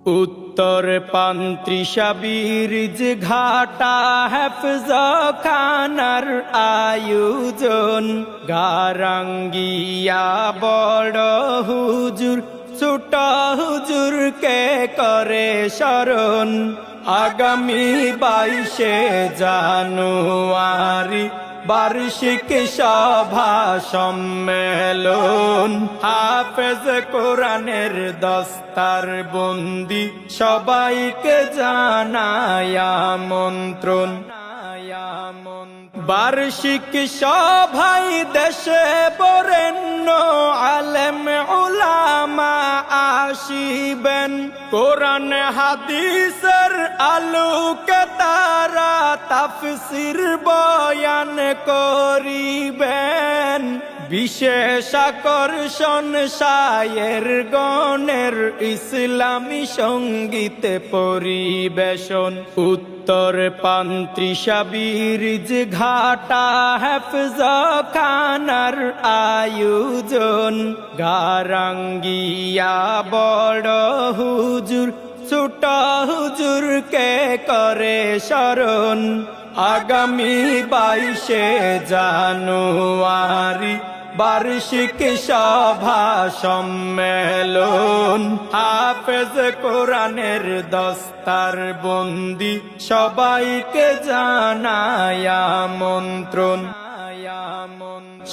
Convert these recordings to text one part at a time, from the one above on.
উত্তর পান্ত্রিশা বীরজ ঘাটা হেফজখানার আয়োজন গারাঙ্গিয়া বড় হুজুর ছোট হুজুরকে করে স্মরণ আগামী 22শে জানুয়ারি বার্ষিক সভা সম্মেলন হাফেজ কোরআনের দস্তার বন্দি সবাইকে জানায় আমন্ত্রণ। বার্ষিক সভায় দেশে বরেণ্য আলেম উলামা আসিবেন কোরআন হাদিসের আলোকে তারা তাফসীর বয়ান করিবেন বিশেষ আকর্ষণ শায়ের গণের ইসলামী সঙ্গীত পরিবেশন উত্তর পান্ত্রিশা বীরজ ঘাটা হেফজখানার আয়োজন গারাঙ্গিয়া বড় হুজুর ছোট হুজুরকে করে স্মরণ আগামী 22শে জানুয়ারি বার্ষিক সভা সম্মেলন হাফেজ কোরআনের দস্তার বন্দি সবাইকে জানায় আমন্ত্রণ।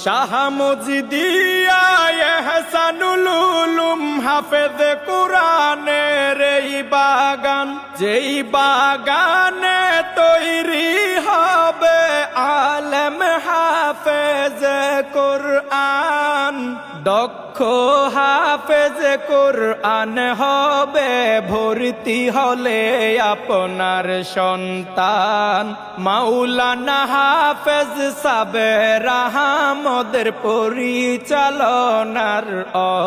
শাহ মজিদিয়া এহসানুল উলুম হাফেজ কোরআনের এই বাগান যেই বাগানে তৈরি হবে আলেম হাফেজ কোরআন দক্ষ হাফেজ কোরআন হবে ভর্তি হলে আপনার সন্তান মাওলানা হাফেজ সাবের আহমদের পরিচালনার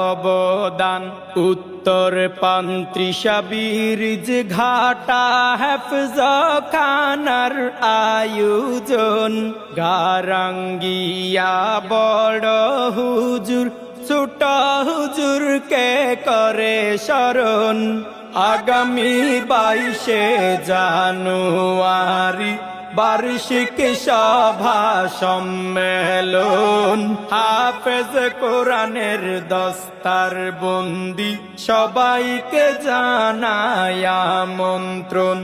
অবদান উত্তর পান্ত্রিশা বীরজ ঘাটা হেফজখানার আয়োজন গারাঙ্গিয়া বড় হুজুর ছোট হুজুরকে করে স্মরণ আগামী 22শে জানুয়ারি বার্ষিক সভা সম্মেলন হাফেজ কোরআনের দস্তার বন্দি সবাইকে জানায় আমন্ত্রণ।